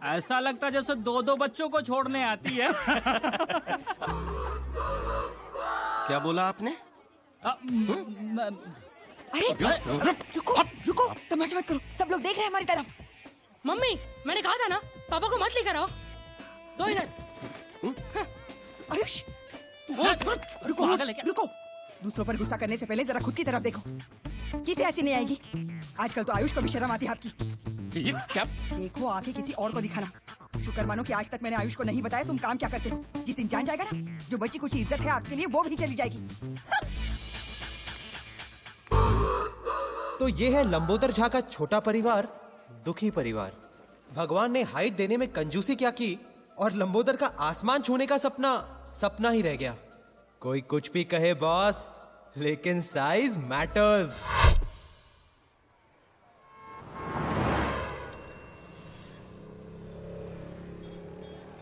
ऐसा लगता जैसे दो दो बच्चों को छोड़ने आती है। क्या बोला आपने? अरे रुको रुको, तमाशा मत करो, सब लोग देख रहे हैं हमारी तरफ। मम्मी, मैंने कहा था ना पापा को मत लेकर आओ। दो इधर। आयुष रुको रुको, दूसरों पर गुस्सा करने से पहले जरा खुद की तरफ देखो। किसे ऐसी नहीं आएगी? आजकल तो आयुष को भी शर्म आती है आपकी। क्या? देखो आके किसी और को दिखाना। शुक्र मानो कि आज तक मैंने आयुष को नहीं बताया तुम काम क्या करते हो। जिस दिन जान जाएगा ना, जो बच्ची कुछ इज्जत है आपके लिए वो भी चली जाएगी। तो ये है लंबोदर झा का छोटा परिवार, दुखी परिवार। भगवान ने हाइट देने में कंजूसी क्या की और लंबोदर का आसमान छूने का सपना सपना ही रह गया। कोई कुछ भी कहे बॉस, लेकिन साइज मैटर्स।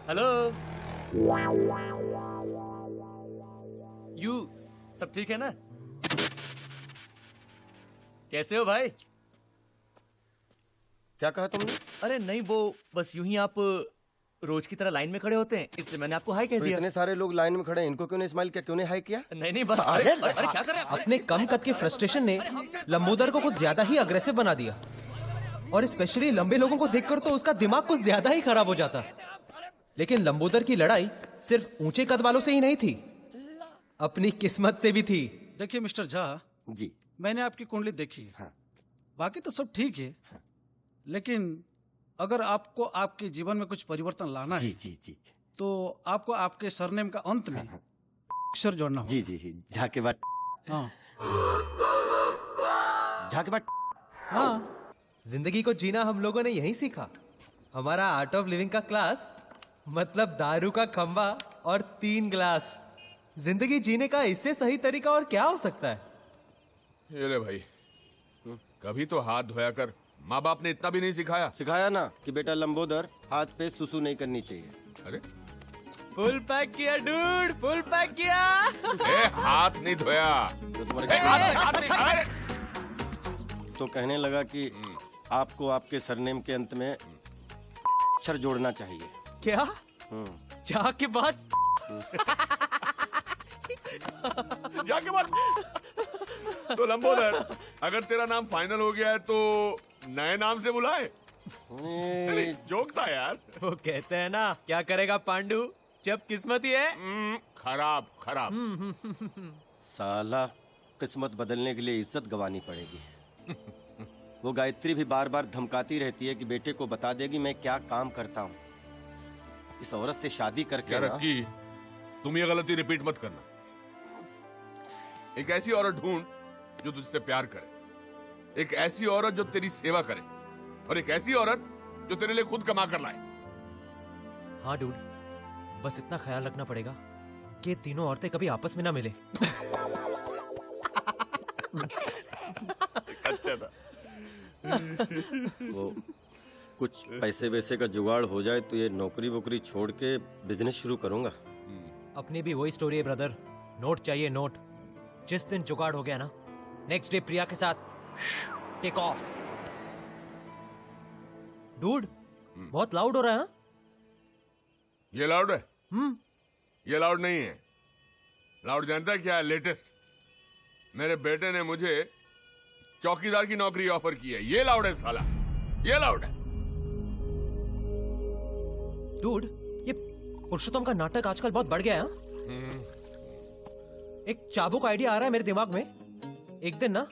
हेलो यू, सब ठीक है ना? कैसे हो भाई? क्या कहा तुमने? अरे नहीं, वो बस यूं ही आप रोज की तरह लाइन में खड़े होते हैं, इसलिए मैंने आपको हाई कह तो दिया। इतने सारे लोग लाइन में खड़े हैं, इनको क्यों नहीं स्माइल किया, क्यों नहीं हाई किया? नहीं बस अरे क्या कर रहे हैं? अपने कम कद के फ्रस्ट्रेशन ने लंबोदर को कुछ ज्यादा ही अग्रेसिव बना दिया, और स्पेशली लंबे लोगों को देखकर तो उसका दिमाग कुछ ज्यादा ही खराब हो जाता। लेकिन लंबोदर की लड़ाई सिर्फ ऊंचे कद वालों से ही नहीं थी, अपनी किस्मत से भी थी। देखिए मिस्टर झा जी, मैंने आपकी कुंडली देखी है। हाँ। बाकी तो सब ठीक है, लेकिन अगर आपको आपके जीवन में कुछ परिवर्तन लाना जी है जी जी तो आपको आपके सरनेम का अंत में अक्षर जोड़ना होगा। जी जी, झा के बाद हाँ झा के बाद हाँ, जिंदगी को जीना हम लोगों ने यहीं सीखा। हमारा आर्ट ऑफ लिविंग का क्लास मतलब दारू का खंबा और 3 ग्लास। जिंदगी जीने का इससे सही तरीका और क्या हो सकता है? ये ले भाई, कभी तो हाथ धोया कर। माँ बाप ने इतना भी नहीं सिखाया? सिखाया ना कि बेटा लंबोदर, हाथ पे सुसु नहीं करनी चाहिए। अरे फुल पैक किया डूड, फुल पैक किया। हाथ नहीं धोया तो तुम्हारे हाथ नहीं, तो कहने लगा कि आपको आपके सरनेम के अंत में अक्षर जोड़ना चाहिए। क्या? जाके बाद जाके बाद तो लंबोदर, अगर तेरा नाम फाइनल हो गया है तो नए नाम से बुलाए। जोक था यार। वो कहते हैं ना, क्या करेगा पांडु जब किस्मत ही है। खराब खराब। साला किस्मत बदलने के लिए इज्जत गंवानी पड़ेगी। वो गायत्री भी बार बार धमकाती रहती है कि बेटे को बता देगी मैं क्या काम करता हूँ। इस औरत से शादी करके ना, तुम ये गलती रिपीट मत करना। एक ऐसी औरत ढूंढ जो तुझसे प्यार करे, एक ऐसी औरत जो तेरी सेवा करे, और एक ऐसी औरत जो तेरे लिए खुद कमा कर लाए। हाँ डूड, बस इतना ख्याल रखना पड़ेगा कि ये तीनों औरतें कभी आपस में ना मिले। अच्छा था। वो कुछ पैसे वैसे का जुगाड़ हो जाए तो ये नौकरी वोकरी छोड़ के बिजनेस शुरू करूंगा। अपनी भी वही स्टोरी है ब्रदर, नोट चाहिए नोट। जिस दिन जुगाड़ हो गया ना, नेक्स्ट डे प्रिया के साथ टेक ऑफ। डूड, बहुत लाउड हो रहा है। हाँ? ये लाउड है? ये लाउड नहीं है। लाउड जानता है क्या है? लेटेस्ट। मेरे बेटे ने मुझे चौकीदार की नौकरी ऑफर की है। ये लाउड है साला, ये लाउड है। डूड, ये पुरुषोत्तम का नाटक आजकल बहुत बढ़ गया है। एक चाबुक आइडिया आ रहा है मेरे दिमाग में। एक दिन ना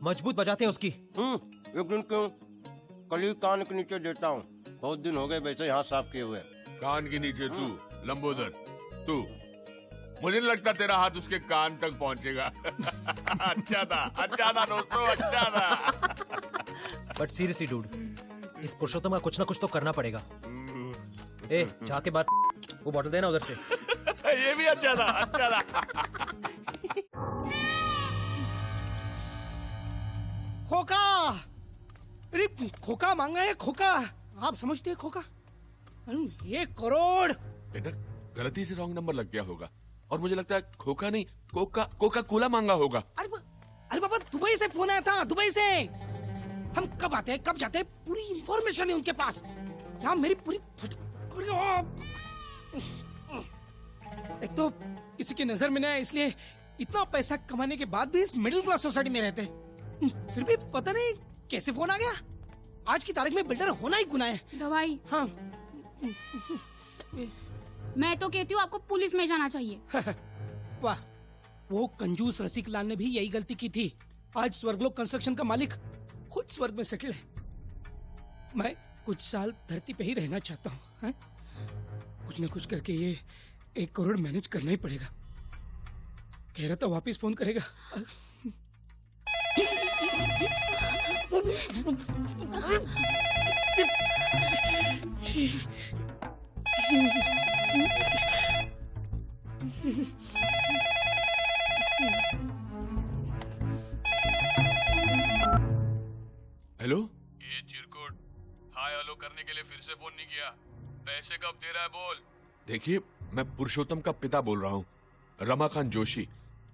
मजबूत बजाते हैं उसकी। एक दिन क्यों, कल ही कान के नीचे देता हूँ। बहुत दिन हो गए वैसे यहाँ साफ किए हुए। कान के नीचे तू लंबोदर, तू, मुझे नहीं लगता तेरा हाथ उसके कान तक पहुंचेगा। अच्छा था दोस्तों, अच्छा था। बट सीरियसली डूड, इस पुरुषोत्तम का कुछ ना कुछ तो करना पड़ेगा। ए, जाके बात, वो बॉटल देना उधर से। ये भी अच्छा था, अच्छा था। खोका, अरे खोका मांगा है, खोका। आप समझते हैं खोका? 1 करोड़। बेटा, गलती से रॉन्ग नंबर लग गया होगा, और मुझे लगता है खोका नहीं, कोका कोला मांगा होगा। अरे बाबा, दुबई से फोन आया था, दुबई से। हम कब आते हैं, कब जाते हैं, पूरी इंफॉर्मेशन है उनके पास। यहाँ मेरी पूरी एक तो किसी की नजर में नहीं आया, इसलिए इतना पैसा कमाने के बाद भी इस मिडिल क्लास सोसाइटी में रहते हैं। फिर भी पता नहीं कैसे फोन आ गया। आज की तारीख में बिल्डर होना ही गुनाह है। दवाई हाँ। मैं तो कहती हूँ आपको पुलिस में जाना चाहिए। वाह, वो कंजूस रसिक लाल ने भी यही गलती की थी। आज स्वर्गलोक कंस्ट्रक्शन का मालिक खुद स्वर्ग में सेटल है। मैं कुछ साल धरती पे ही रहना चाहता हूँ। कुछ न कुछ करके ये 1 करोड़ मैनेज करना ही पड़ेगा। कह रहा था वापिस फोन करेगा। हेलो, ये चिरकुट हाय हेलो करने के लिए फिर से फोन नहीं किया। पैसे कब दे रहा है बोल। देखिए, मैं पुरुषोत्तम का पिता बोल रहा हूँ, रमाकांत जोशी।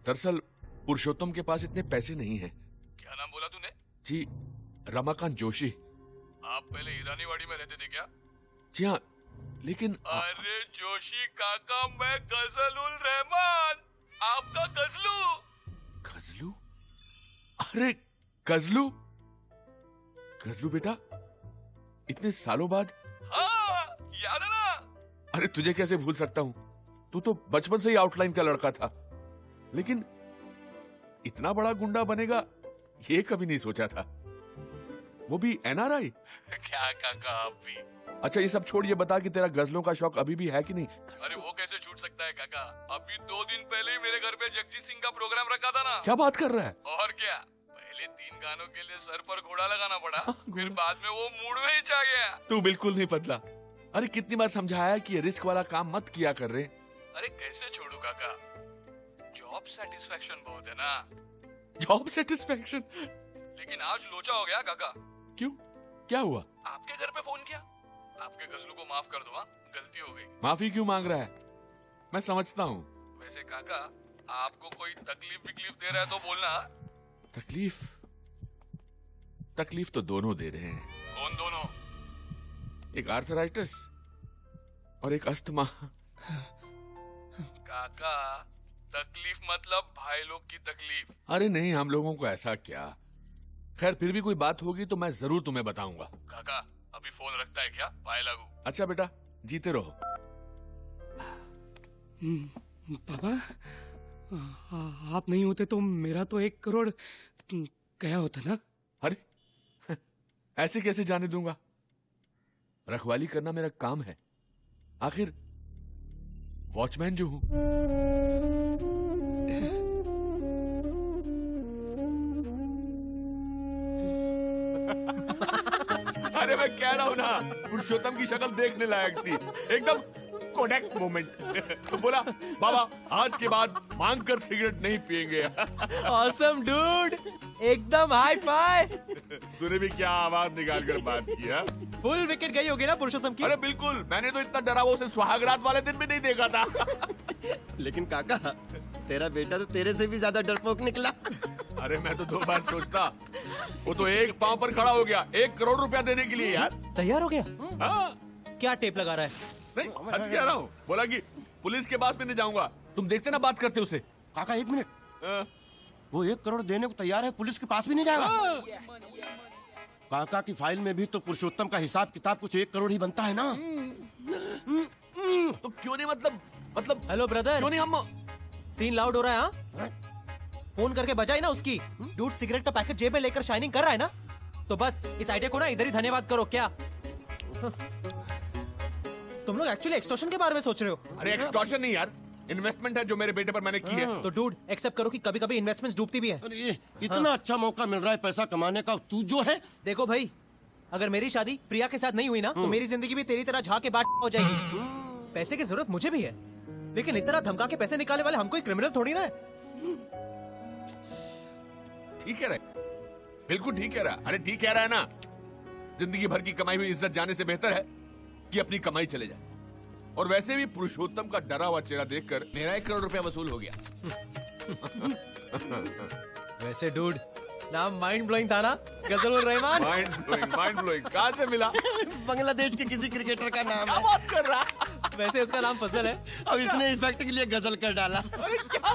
दरअसल पुरुषोत्तम के पास इतने पैसे नहीं हैं। क्या नाम बोला तूने? जी, रमाकांत जोशी। आप पहले ईरानीवाड़ी में रहते थे क्या? जी हाँ, लेकिन अरे जोशी काका, मैं गजलुल रहमान, आपका गजलू। गजलू? अरे गजलू, गजलू बेटा, इतने सालों बाद। हाँ, याद है ना? अरे तुझे कैसे भूल सकता हूँ, तू तो बचपन से ही आउटलाइन का लड़का था। लेकिन इतना बड़ा गुंडा बनेगा ये कभी नहीं सोचा था, वो भी एनआरआई। क्या काका आप भी। अच्छा ये सब छोड़, ये बता कि तेरा गजलों का शौक अभी भी है कि नहीं? अरे वो कैसे छूट सकता है काका, अभी 2 दिन पहले ही मेरे घर पे जगजीत सिंह का प्रोग्राम रखा था ना। क्या बात कर रहा है? और क्या, पहले 3 गानों के लिए सर पर घोड़ा लगाना पड़ा, फिर बाद में वो मूड में ही छा गया। तू बिल्कुल नहीं बदला। अरे कितनी बार समझाया कि ये रिस्क वाला काम मत किया कर रहे। अरे कैसे छोड़ू काका, जॉब सेटिस्फेक्शन बहुत है ना। Job satisfaction? लेकिन आज लोचा हो गया काका। क्यों, क्या हुआ? आपके घर पे फोन किया, आपके गजलू को माफ कर दो। हाँ, गलती हो गई। माफी क्यों मांग रहा है? मैं समझता हूँ। वैसे काका, आपको कोई तकलीफ दे रहा है तो बोलना। तकलीफ? तकलीफ तो दोनों दे रहे हैं। कौन दोनों? एक आर्थराइटिस और एक अस्थमा। काका, तकलीफ मतलब भाई लोग की तकलीफ। अरे नहीं, हम लोगों को ऐसा क्या। खैर, फिर भी कोई बात होगी तो मैं जरूर तुम्हें बताऊंगा। काका, अभी फोन रखता है क्या? बाय लागू। अच्छा बेटा, जीते रहो। पापा, आप नहीं होते तो मेरा तो 1 करोड़ गया होता ना। अरे ऐसे कैसे जाने दूंगा? रखवाली करना मेरा काम है, आखिर वॉचमैन जो हूं। अरे मैं कह रहा हूं ना, पुरुषोत्तम की शक्ल देखने लायक थी, एकदम कोडेक मोमेंट। बोला बाबा आज के बाद मांग कर सिगरेट नहीं पिएंगे। ऑसम डूड, एकदम हाई फाई। तूने भी क्या आवाज निकाल कर बात किया? फुल विकेट गई होगी ना पुरुषोत्तम की। अरे बिल्कुल, मैंने तो इतना डरा वो उसे सुहागरात वाले दिन भी नहीं देखा था। लेकिन काका, तेरा बेटा तो तेरे से भी ज्यादा डरपोक निकला। अरे मैं तो 2 बार सोचता, वो तो एक पांव पर खड़ा हो गया 1 करोड़ रुपया देने के लिए। यार तैयार हो गया? हाँ। क्या टेप लगा रहा है? नहीं, सच कह रहा हूँ। बोला कि पुलिस के पास भी नहीं जाऊंगा। तुम देखते ना बात करते उसे। काका 1 मिनट, वो 1 करोड़ देने को तैयार है, पुलिस के पास भी नहीं जाएगा। काका की फाइल में भी तो पुरुषोत्तम का हिसाब किताब कुछ 1 करोड़ ही बनता है ना। तो क्यों नहीं, मतलब हेलो ब्रदर, क्यों नहीं हम। सीन लाउड हो रहा है। हाँ, फोन करके बजाई ना उसकी। डूड सिगरेट का पैकेट जेब में लेकर शाइनिंग कर रहा है ना, तो बस इस आइडिया को ना इधर ही धन्यवाद करो। क्या तुम लोग एक्चुअली एक्सटॉर्शन के बारे में सोच रहे हो? अरे एक्सटॉर्शन नहीं यार, इन्वेस्टमेंट है जो मेरे बेटे पर मैंने की है। तो डूड एक्सेप्ट करो कि कभी कभी इन्वेस्टमेंट्स डूबती भी है। अरे इतना अच्छा मौका मिल रहा है पैसा कमाने का, तू जो है। देखो भाई, अगर मेरी शादी प्रिया के साथ नहीं हुई ना, तो मेरी जिंदगी भी तेरी तरह झाके बाट हो जाएगी। पैसे की जरूरत मुझे भी है, लेकिन इस तरह धमका के पैसे निकालने वाले हम कोई क्रिमिनल थोड़ी ना है। ठीक कह रहा है, बिल्कुल ठीक कह रहा है। अरे ठीक कह रहा है ना, जिंदगी भर की कमाई हुई इज्जत जाने से बेहतर है कि अपनी कमाई चले जाए। और वैसे भी पुरुषोत्तम का डरा हुआ चेहरा देखकर मेरा 1 करोड़ रुपया वसूल हो गया। वैसे डूड, नाम माइंड ब्लोइंग था ना, गजल रहमान। माइंड ब्लोइंग कहाँ से मिला? बांग्लादेश के किसी क्रिकेटर का नाम क्या है। बात कर रहा? वैसे उसका नाम फजल है। अब इसने इफेक्ट के लिए गजल कर डाला। अरे क्या